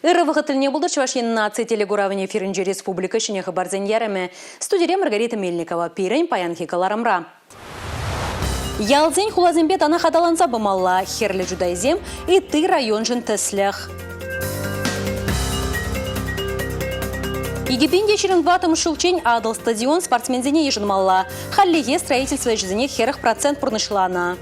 Ыры вағытылне болды Чувашин нации телегуравыне эфирінже республика шыне хабарзен ярыме. Студия Маргарита Мельникова, пирен паян хикаларамра. Ялзен хулазенбет ана хадаланса бымалла, херлі жудайзем и ты район жын тіслях. Египенде шерін батым шылчен адыл стадион спортсмензене ежынмалла. Халлиге строительство ежзене херах процент пұрнышлана.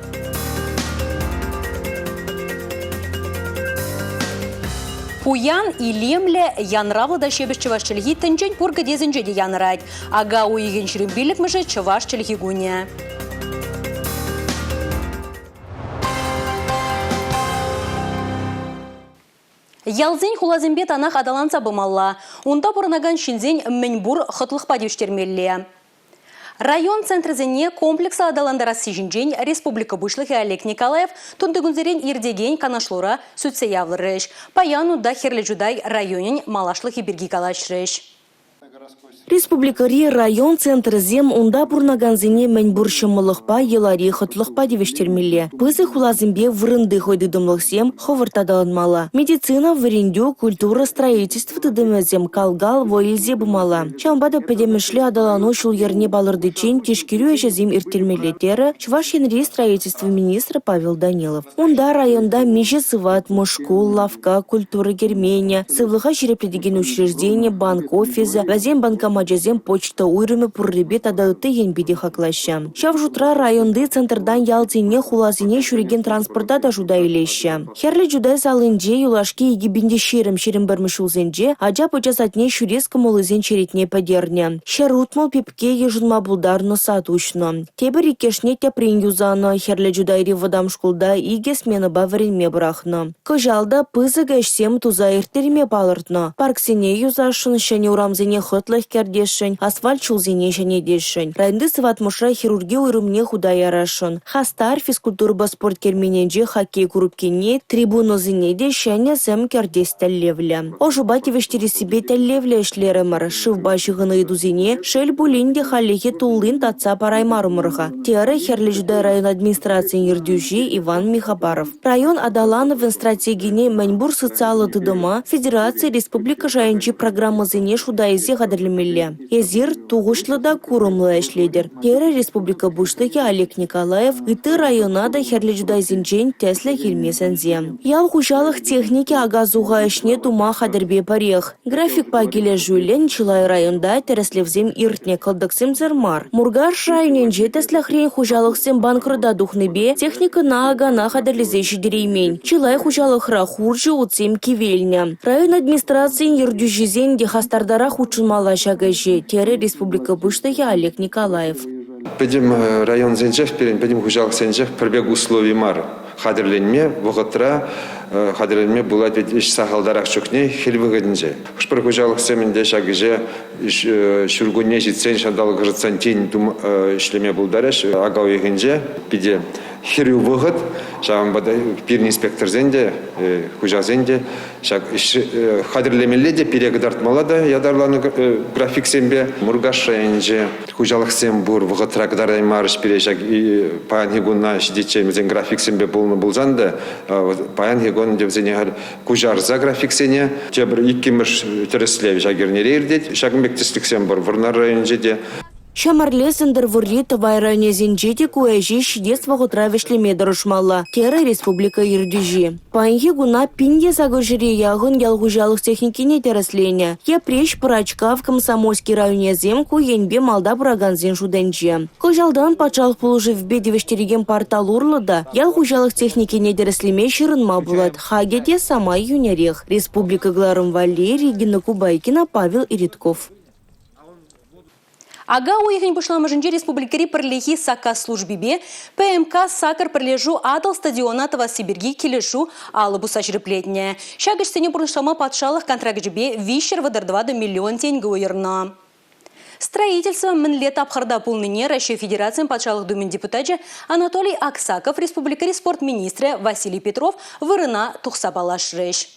Пуян и лемле янравлы да шебеш чываш чылги тінчен пурга дезінже де янырайд. Ага уйген шерін билік мүші чываш чылги гуне. Ялзен хулазенбет анах адаланса бымалла. Унда бұрынаган шинзен мінбур хытлықпа деуштермелле. Район центрзене комплекса адаландарасы жинжен республика бұшлығы Олег Николаев тұндығынзерен ердеген канашлора сүтсе явлырыш. Паяну да херлі жудай районен малашлығы біргі калашырыш. Республикари район центр зем унда бурнаганзине мәнбур шымылықпа елари хытлықпа девештермелле. Пызы хулазымбе вырынды хойдыдымлықсем ховыртадаланмала. Медицина, варендю, культура, строительство тыдымызем калгал воилзе бумала. Чамбада педемешле адалану шул ерне балырды чен тешкерю эшезем иртельмелетері Чуваш енри строительство министра Павел Данилов. Унда районда меже сыват, мошкул, лавка, культура Гермения, сывлыха черепледеген учреждение, банк, офиза, вазем банкомат Маджазем почта уйрыме пурребет адалыты енбеде хаклаща. Шав жутра районды центрдан ялтине хулазине шүреген транспорта да жуда илеща. Херлі жудай салынже юлашки егибінде шерім бірмішулзенже, аджа почасатне шүрескі молызен черетне падерне. Шерутмыл пепке ежынма булдарно сатушно. Тебір икешне теприн юзано, херлі жудайри водам шкулда иге смена баваренме брахно. Кыжалда пызы гэшсем туза иртерме палыртно. Парксене юзашын шәне урамзене хытлых дешень, асфальт чулзине және дешень. Районды сыватмышра хирургия уйрымне худа ярашын. Хастар физкультура спорт кермененже хоккей группкене трибунозине дешене зем кердес тәллевлі. Ожуба кевештері себе тәллевлі эшлерімір. Шывба шығыны идузине шел булинде халлихе туллин татса параймарымырға. Тері херлі жудай район администрациян ердюжи Иван Михабаров. Район Адалановын стратегине мәнбур социалы тыдыма Федерация Республика жайынчы программазине шудайзе ғадырлемелі. Езир туғышлыда курымлы эшледер. Тері республика бұштығы Олег Николаев үті районада херлі жудайзінчен тәслі келмесензе. Ял хушалық техники агазуға ішне тума қадырбе парех. График пагеле жүлен Чылай районда тәріслевзем иртне кылдықсем зірмар. Мургаш районенже тәсліхрен хушалықсем банкрыда духныбе техника на агана қадырлізеші дереймен. Чылай хушалықра хуржы утсем кевеліне. Район администрациян ердюжизен де хастардара хучынмала шагажи. Тері республика бұштығы Олег Николаев. Пойдем район зенжев, пойдем хужалық зенжев, пірбек условий мар. Хадырленме, вғытра, хадырленме бұлад еш сағалдарақ чөкне, хел выгоднже. Шпыр хужалық семінде шагыже, шүргуне жетсен, шандалық жытсан тен ішлеме бұлдарыш, агау егінже, пиде херю выгод, шағын бада пирни инспектор зенде, хужа зенде, хадырлемелі де перегідартмала да, ядарланы график сембе, мұргаш райынже, хужалық сем бұр, вғытра кыдардай марыш перешак, паян хегунна шидетчемізен график сембе болны болзанды, паян хегун девзене хужарза график сене, тебір иккеміш түріслев жагернере ердет, шағын бектіслік сем бұр, вырнар райынже де. Шамарле сындыр вұрри тавай районе зенжеде куэжи шидес вағытра вешлеме дұрышмалла. Тері республика ердюжи. Паинхи гуна пинде загожире яғын ялғужалық техникине тереслене. Епреш пырачка в Комсомольский районе земку енбе малда бұраганзен жуденже. Кожалдан пачалық пұлыжы в бедевештереген портал урлыда ялғужалық техникине тереслеме шырынма булат. Хагеде самай юнерех. Республика Гларым Валерий, Гина Кубайкина, Павел Иритков. Ага уйгын бушламыжынже республикари пірлехи сака службибе ПМК сакар пірлежу адал стадиона Тавасибирги келешу алы бұса жіріплетіне. Шагышсене бұрыншлама патшалық контрагжібе вишер вадырдвады миллион тенгі ойырна. Строительство мінлет апхарда пулныне Россия Федерациян патшалық думен депутатжы Анатолий Аксаков, республикари спорт министрі Василий Петров вырына тұқса балашырыш.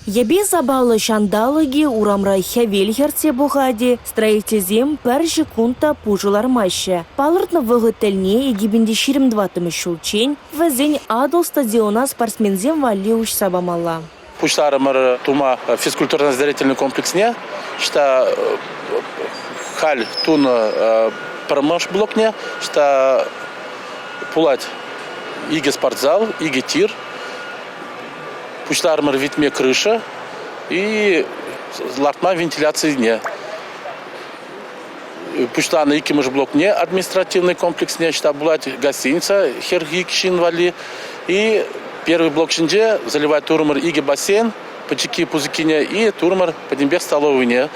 Ебе забалы шандалыги урамрай хевел херце бұғади, строительзем пәр жекунта пужылар маще. Палыртны вғытельне егибінде 22 шулчен, вәзен адыл стадиона спортсмензем вали уш сабамала. Пуштарымыр тума физкультурно-оздоровительный комплексне, что халь тун промыш блокне, что пулать иге спортзал, иге тир, пуштарымыр витме крыша и лартма вентиляции не. Пуштаны икимыш блокне административный комплексне, что булать гостиница хергик шинвали и первый блок шинже заливать турмар иге бассейн, почеки пузыкине и турмар подимбех столовыне.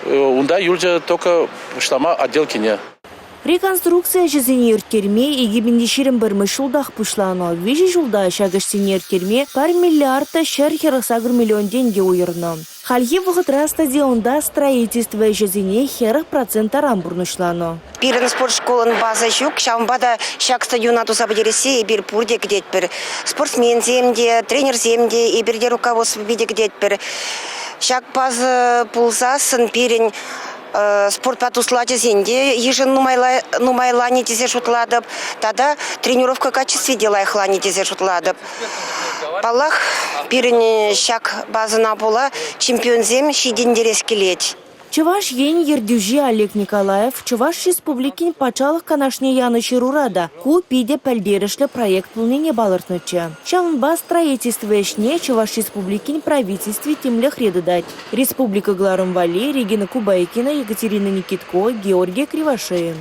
Унда юльja только пуштама отделкине. Реконструкция жизненер терме егибинде ширим бірмі шулдақ пушлано. Вежі жылда шагыштенер терме пар миллиардта шар-херықсагыр миллион деньги уйырно. Хальги вғытра стадионда строительство жизне 40% рамбурнышлано. Пирен спортшколын база жүк, шамбада шак стадионату забадересе и бир пурде гдеть бір. Спортсмен земде, тренер земде и бірде руководство биде гдеть бір. Шак база пулзасын пирен спорт патусладе зенде ежен нумайлани тезе шутладып, тада тренировка качестве дела ихлани тезе шутладып. Палах пирен шак базына була чемпион зем шидендерес келеть. Чуваш ен ердюжи Олег Николаев, Чуваш республикин пачалық канашне яны шерурада, ку пиде пәлдерішлі проект пулнене балыртнычы. Шалынба строительство ешне Чуваш республикин правительстве темлех редадать. Республика Гларымвали, Регина Кубайкина, Екатерина Никитко, Георгий Кривошеин.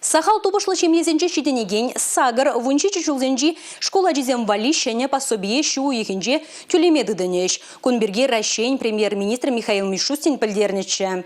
Сахал тубышлы чемезенче шиденеген сагыр вунчичи чулзенчи школа жизем вали шене пособие шу ехенче тюлемеды дынеш. Кунберге ращень премьер-министр Михаил Мишустин пілдернече.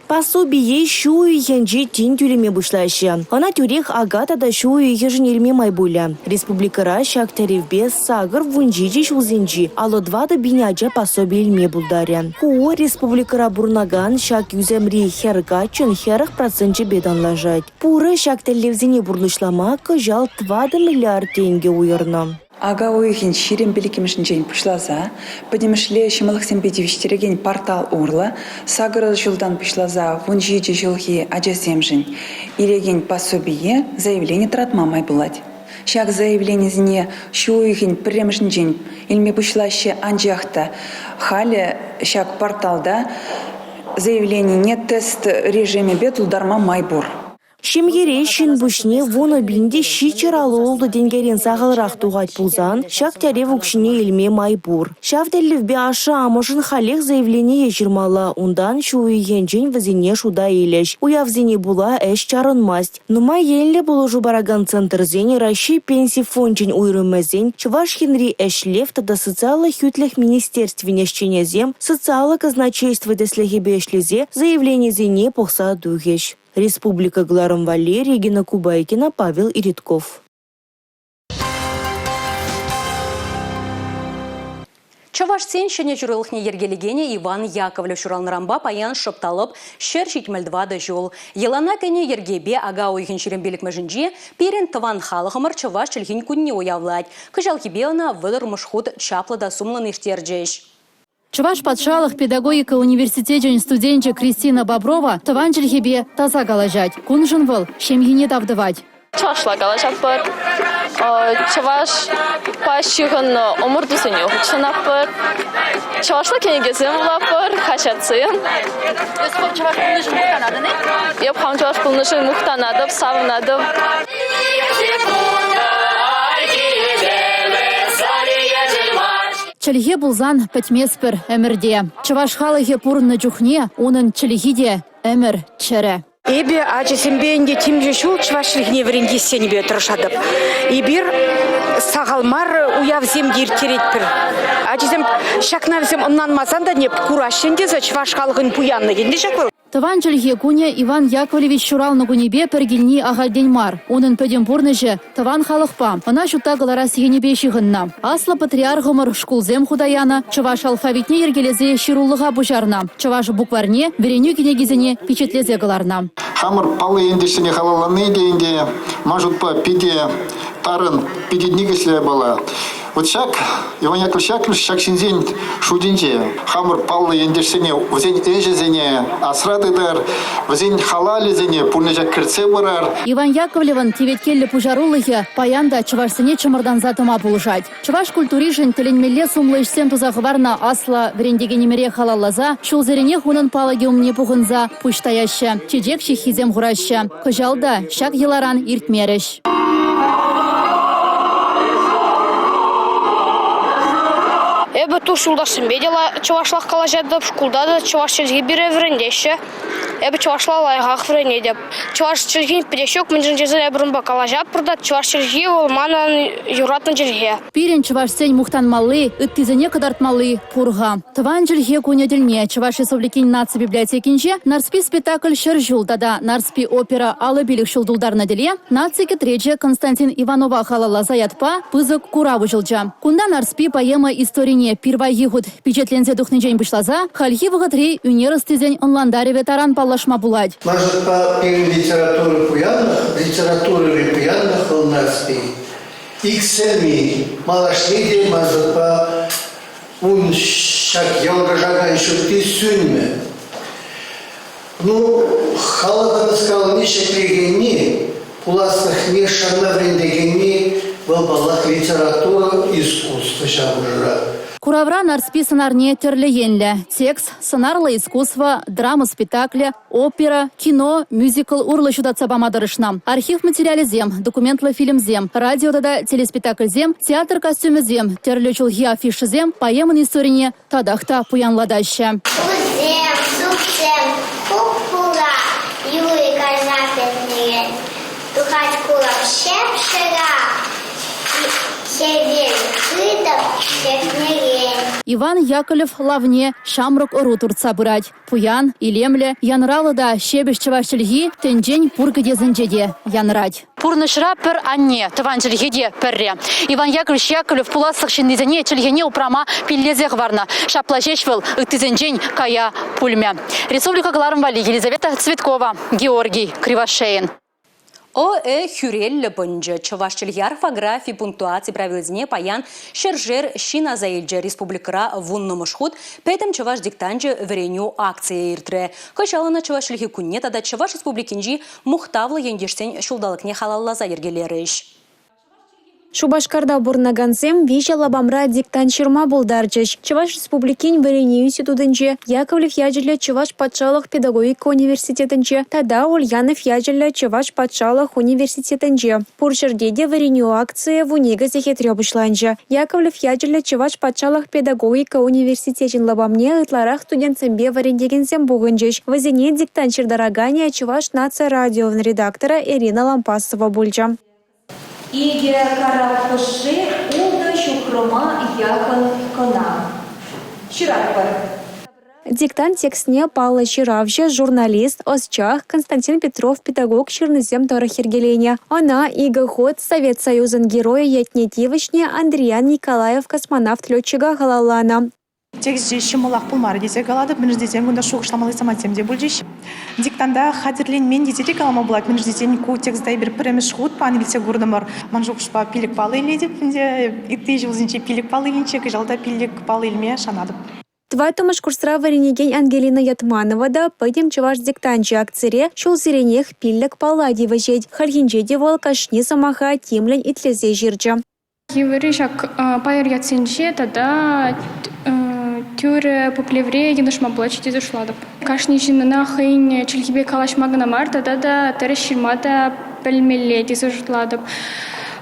Пособие шую янжи тин тюлеме бушлаще. Она тюрех агата да шую еженельме майбуля. Республика шак тарифбе сагыр вунжичи шулзенчи, ало 2 да биняджа пособие ильме булдаря. Ку республика бурнаган шак юземри херга чын 40% бедан лажать. Пуры шак телевзине бурлышлама кыжал 2 миллиард тенге уйырна. Ага ойхин ширим беликимишин жейн пушлаза, подимишле шималықсен бедевиштереген портал урла, сагыры жылдан пушлаза вунжиджи жылхи аджасемжин, иреген пособие заявление тратмамай булать. Шак заявление зіне шу ойхин премишин жейн, илме пушлаще анжахта, хали шак порталда заявление не тест режиме бетул дарма майбур. Шемьере шин бушне воно бинде шичералы олды денгерен сағылырақ туғат пулзан, шак тәре вукшине илме майбур. Шавделливбе аша амышын халех заявление ежірмала, ундан шуы енжен візіне шуда елеш. Уявзіне була әш чарынмасть. Нума елле болужу бараган центрзен Раши пенсий фончен уйрымазен, Чуваш Хенри әшлев тада социалых ютлих министерствене шченезем, социалы казначейство деслегебе эшлезе заявление зене пухса дугеш. Республика Гларымвали, Регина Кубайкина, Павел Иритков. Чаваш сен шене жүріліхне ергелегене Иван Яковлев шуралнырамба паян шопталып, шер шитмәлдвады жол. Елана кәне ергебе ага ойхын шерембелік мәжінже, перен тыван халығымыр Чаваш чілхін күнне оявлать. Кыжал кебеуна вылыр мұшхуд чаплыда сумлын іштержеш. Чуваш патшалық педагогика университетен студенче Кристина Боброва таванчылхебе таза галажать. Кун жынвыл, шемьене давдывать. Чавашла галажат бар. Чаваш пащығын омырдысыне ұқытшынап бар. Чавашла кенегезім ұлап бар, хашатсыйын. Чаваш пылныжын мұқтанады, не? Еп, хам чаваш пылныжын мұқтанадып, савынадып. Чілге бұлзан пәтмеспір әмірде. Чаваш халығы пұрынны жүхне, оның чілгеде әмір чәрі. Эбе ачысембенде тимже шул чвашлихне вренге сенебе тырышадып. Ибир сағалмар уявзем диртеретпір. Ачысем шакнавзем оннанмасан да не курашенде за чваш халығын пуянны кенде шаквыл. Тыван чілге күне Иван Яковлевич шуралны күнебе піргілні ағалден мар. Оның пөден бұрныжы тыван халықпа. Она шутта ғыларас енебе шиғынна. Аслы патриарғымыр шкулзем худаяна, чываш алфавитне ергелезе ширулыға бұжарна. Чываш букварне вереню кенегізіне печетлезе ғыларна. Хамыр палы ендесіне халаланы дейінде, мажутпа пиде тарын пидеднігісле бала. Вот Иван Яковлевич шак шинзен шудинче, хамыр паллы ендерсене, возень энжезене, асрадыдар, возень халалезене, пунежак кірце бұрар. Иван Яковлеван тиветкелле пужарулыхе паянда чувашсыне чымырдан затыма пулышать. Чуваш культуришен теленмелле сумлы ишсем тузахварна асла врендегенемере халаллаза, шулзерене хунын палаги умне пухынза пуштаяще, чеджекши хизем хураща. Кыжалда шак еларан иртмереш. Эбі ту шулдасын бедела чувашлақ қалажады, шкулдады чуваш челге бире врендеше. Эбі чувашла лайғақ вренедеп. Чуваш челген педешок мінжін жезі әбірінбі қалажап бұрдат, чуваш челге ол манан юратын челге. Пирен чуваш сень мухтанмалы, ыттизене кадартмалы пурга. Тыван челге кунедельне чуваш республикин наци библиотекинже нарспи спектакль шыржул дада нарспи опера алы билік шулдулдарна деле, наци кетреже Константин Иванова халала заятпа пызык куравы жылжа. Кунда нарспи поэма историне пирвайы гуд пичетлензе духнежен бышлаза, хальхи вғытри унерыстизен онландаре ветаран палашма буладь. Может, по литературы пуянных у нас иксами малашниде, может, по он шаг ялгажаган шутки сюньме. Ну, халатан сказал, не шеклегени, пуласных не шарнаврендегени, балбалах литература искусство шабужра. Куравра нарспи сценарне терленле. Текст, сценарлы искусство, драма, спектакля, опера, кино, мюзикл урлы шудатса бамадырышна. Архив материале зем, документлы фильм зем, радио да телеспектакль зем, театр костюмы зем, терлю чулги афиши зем, поэмын историне тадахта пуянладаща. Зем, зубзем, кукула, юрий казапетные, духать кулап шепшера, Иван Яковлев лавне шамрок ору турца бырать. Пуян, илемле, янралы да шебеш чавашчылги, тенджень пургадезенжеде янрать. Пурнышра пер анне, таванчылгеде перре. Иван Яковлев пуласлық шиндезене чылгене упрама пиллезех варна. Шаплажешвел ыктызенжень кая пульме. Республика Глармвали, Елизавета Цветкова, Георгий Кривошеин. Хюрель бонджа чувашчыльги орфографии, пунктуации правилызне паян шержер шина заилджа республикара вуннумышхуд, петем чуваш диктанджа вреню акция иртре. Качалана чувашчыльги кунне тада чуваш республикинджи мухтавлы ендештен шулдалыкне халаллаза ергелериш. Шубашкарда бурнагансем вижа лабамра диктан ширма булдарчыш. Чуваш республикин варению институтынче, Яковлев яджеля Чуваш патшалық педагогика университетынче, тада Ульянов яджеля Чуваш патшалық университетынче. Пуршердеде варению акция в унига зехетребышланча. Яковлев яджеля Чуваш патшалық педагогика университетин лабамне ытларах студентсембе варендегенсем бугынчыш. Вазине диктан ширдарагане Чуваш нация радиовын редактора Ирина Лампасова бульча. Иге каралпышы улды шухрома яхын кона. Ширакпар. Диктант текстне Павла Чиравжа, журналист, Осчах, Константин Петров, педагог Чернозем Торохергеленя. Она Ига Ход, Совет Союзан Героя Ятнетивочне, Андриан Николаев, космонавт летчика Галалана. Текст же шымылақ пулмары десе қалады, мініш десен күнда шуғыштамалы саматем де бұл жеш. Диктанда хадірлен мен деседе қалама болады, мініш десен ку текстдай бір піреміш ғуд па англисе ғұрдымыр. Ман жоқшпа пилік палы иле депінде, итті жылзінче пилік палы илінче, кыжалда пилік палы илме шанады. Твай томаш курсра варенеген Ангелина Ятманова да пойдем чуваш диктанчы акцире шул сиренех пиллек паллади вожеть. Хальхинче девол кашни самаха темлен итлезе жирча. Евришак пайр ятсенче тада тюре поплевре янышма плачете зашладып. Кашни жинына хейн чилхибе калашмагына марта да тереширмада пельмелети зашладып.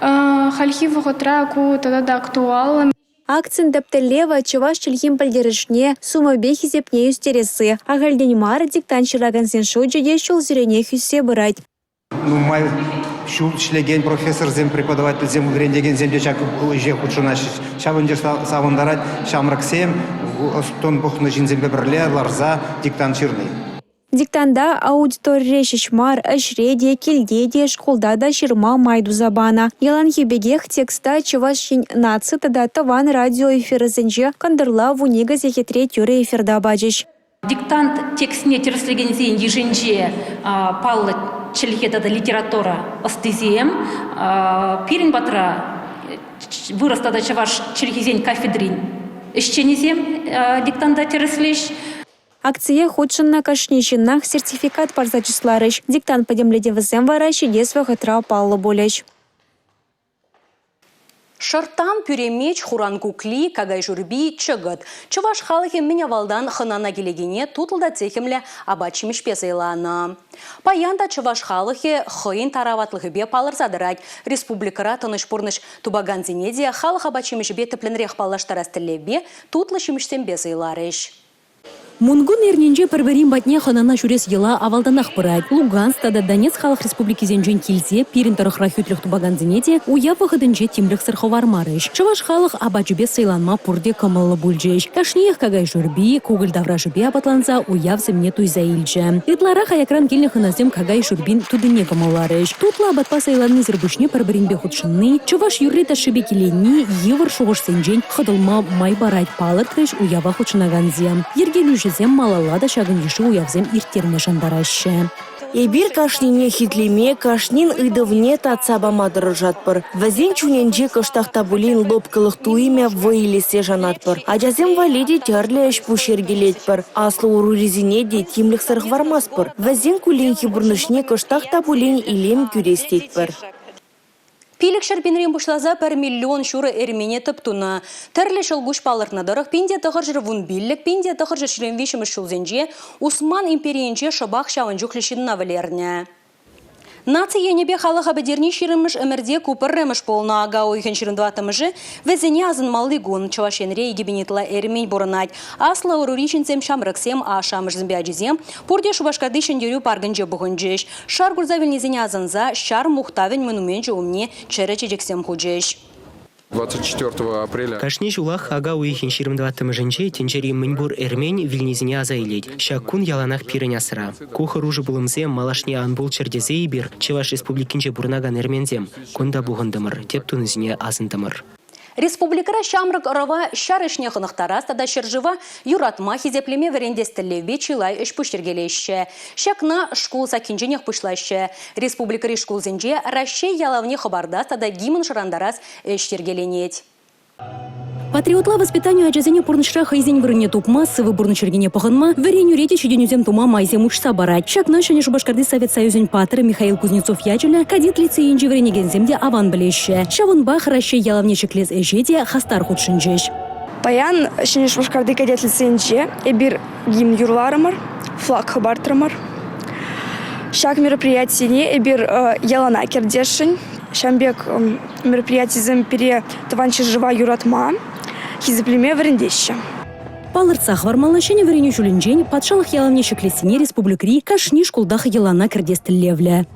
Хальхи воготра ку тада актуал. Акцент дептелева чуваш чилхим пальдерышне сума бехи зепне юстересы. А гальденмар диктанчыраган сеншуджеде шул зирене хүссе бырать. Май шул шлеген профессор зем преподаватель зем угрендеген земде чак уже худшuna шабынжер савындарать шамраксем тон бухны жинзембе бірле ларза диктанчырный. Диктанда аудитория шишмар, ашреде, кельдеде, школда да ширма майду забана. Ялан хебегех текста чувашин наци тада таван радиоэфиры зенже кандырла в унига зехетре тюре эфирда баджиш. Диктант текстне терслегензен еженже паллы чилхетада литература остезем, пирин батра выросла да чаваш чилхизень кафедрин. Ищенизем диктанда тереслеш. Акция худшынна кашнищеннах сертификат парзачысларыш. Диктант подемледе візем вара шидесва хытра паллы болеч. Шыртан пюремеч хурангукли кагай журби чыгыт. Чуваш халыхе минявалдан хынана келегене тутылда цехемле абачимиш песейлана. Паянда чуваш халыхе хыйын тараватлыгыбе палырзадырать. Республикара тыныш пурныш тубаган зенеде халых абачимишбе тепленрех паллаштарастылебе тутлы шимиштен бесейларыш. Мунгун эрненже перверим батне ханана шурес ела авалданах пырать. Луганскта да Донецк халық республики зенжен килзе пирин тарыхра хютлях тубаган зенеде уяпы хыдынже тимлях сырховармарыш. Чаваш халық абачубе сайланма пурде камылы бульджеш. Кашниях кагай журби, кугыль давражыбе абатланса уяв земне туйза илже. Итлара хаякран кельнях ханазем кагай журбин тудыне камыларыш. Тутла абатпа сайланны зербышне перверинбе худшынны. Чаваш юррита шибе келени евр шуғыш сенжен хыдылма май барать палыртрыш уява худшынаганзе. Ергелюже зем малалада шагын еши уявзем иртерне жандараще. Эбир кашнине хитлеме, кашнин ыдывне татсаба мадырыжатпыр. Вазен чуненже кыштахта булин лопкылых туиме вăйлесе жанатпыр. Ажазем валеде тярлеш пушергелетпыр. Аслы уру резинеде тимлих сырхвармаспыр. Вазен кулин хибурнышне кыштахта булин илем кюрестетпыр. Пилік шарпинрен бұшлаза 1 миллион шуры әрмене тұптуна. Тәрлі шылгуш палыртнадырық пенде тұғыр жырвун биллік, пенде тұғыр жыршылен вешіміз шулзенже Усман империенже шабақ шауын жүклішінна валерне. Нация енебе халық абедерни ширымыш өмірде купыррымыш полна ага ойхын ширындватымыжы везене азын маллигун чавашенре егебенетла әрмен бұрынать. Асла уруришінсем шамрықсем а шамышзымбе ажизем пурде шубашкады шендерю паргынже бұғынжеш. Шар гурзавелнезене азынза шар мухтавен монуменже умне чәрі чечексем худжеш. 24 апреля. Кашни жулах ага уихин ширымдваттымы женче тенчери мыньбур эрмень вильнезине азайлеть. Шакун яланах пирынясыра. Куха ружы булымзе малашне анбул чердезе ибир. Чеваш республикинче бурнаган эрмензем. Кунда буғындымыр. Теп тунызине азындымыр. Республикара шамрык ырава шарышне хынықтарас, тада шыржыва юратма хизеплеме верендестілеве чилай үш пүштергелеші. Шакна шкул сакинженех пышлашы. Республикари шкул зенже Рашей ялавне хабардас, тада гимн шарандарас үштергеленет. Патриотла воспитанию аджазене пурнышра хайзень вырыне тупма, сывы бурнычергене паханма, вереню рети чеденюзем тума майзем ушса барать. Шакна шане Шубашкарды Совет Союзень патра Михаил Кузнецов ячеля, кадет лицеинжи вренегенземде аван блеще. Шавунбах Рашей ялавне чеклез эжеде хастар худшинжеш. Паян шане Шубашкарды кадет лицеинжи, эбир гимн юрларымыр, флаг хабартырымыр. Шак мероприятие эбир ялана кердешин. Шамбек мероприятие земпере таванчи жива юратма. Хизеплеме врендеще. Палырцах вармалашене вареню жулинжень, патшалых ялавне шеклесине республикри кашни шкулдах ялана кірдестіллевлі.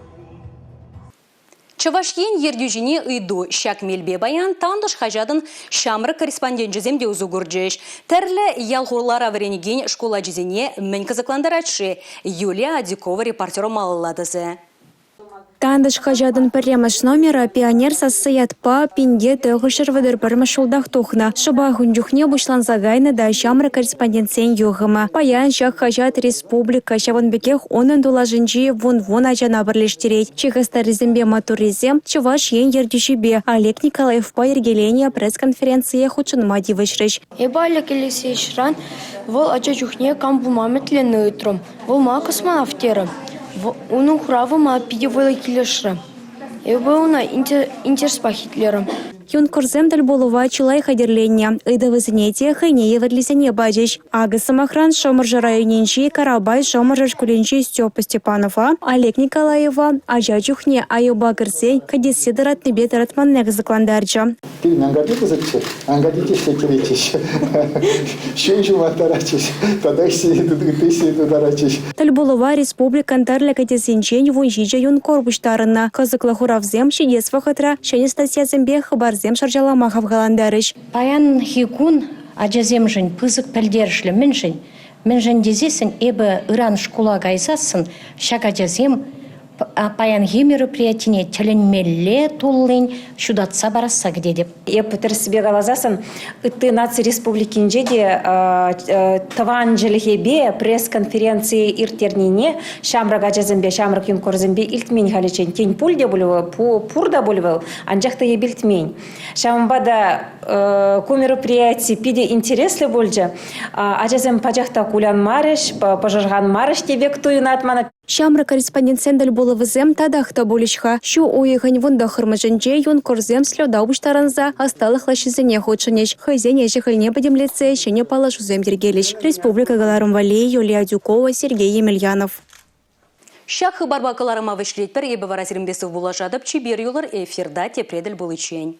Чавашьен ердюжине ыйду шак мельбе баян тандыш хажадын шамры корреспондентжиземде узугурджеш. Тәрлі ялғурлара варенеген школа жизене мен кызыкландаратшы. Юлия Адикова репортеру малыладызы. Тандыш хажадын пірремыш номера пионер сассаятпа пинде төгішір вадыр бірмі шулдақ тухна. Шыба хүнжухне бұшлан загайны да шамры корреспондентсен юғымы. Паян шақ хажат республика шаванбекех онын дулажынжи вон ажана бірлештерет. Чехастаризмбе матуризем чываш ен ердюшибе. Олег Николаев па ергеления пресс-конференция худшынма дивышрыш. Эба Олег Елисеевич ран вол ача чухне камбумаметленный утром. Вол ма космонавтером. Унун хуравы ма пидевойла килешры. Эбе уна интерспа Хитлером. Юн курзем болува чилай хадерленне. Ыдавы занятия хайне еверлисене бажеш. Ага самохран шомыржы районенчи Карабай шомыржы куленчи Степа Степанова, Олег Николаева, ажа чухне айоба кырсей кадесы дыратны бедаратман негзакландарча. Ты ангадите зачем? Ангадите шекеретиш. Шенчу матарачиш. Тогда ты дарачиш. Болува республикан тарля кадесенчен вунжича юн корбуштарына. Кызыкла хуравзем шидес вахатра шене статьязембе хабарзем шаржалама хавгаландарыш. Паян хикун аджаземжен пызык пәлдершлі менжен дезесін эбі ыран школа гайзасын шак аджазем паянги мероприятине теленмелле туллын шудатса бараса где. Епітір себе қалазасын, үтті нация республикинже де таван желігебе пресс-конференции иртернине шамрага жазымбе, шамрак юнкорзымбе илтмен халечен тень пульде болуы, пурда болуы, анжақты ебілтмен. Шамбада ку мероприятий пиде интереслі болжы, ажазым пажақта кулян марыш, пожарған марыш тебек туйын атманы. Шамры корреспондент сендель было вызем тадахта болишха. Шу уйгань вунда хырмаженже юн корзем слёда уштаранза осталых лашизене хоченеч. Хозяйне жихальне подемлеце щене палашузем дергелич. Республика Галарым-Валей, Юлия Дюкова, Сергей Емельянов. Шах барбакаларыма вышлетпер ебе варазирмбесов булажадып чибер юлар эфирда тепредель булычень.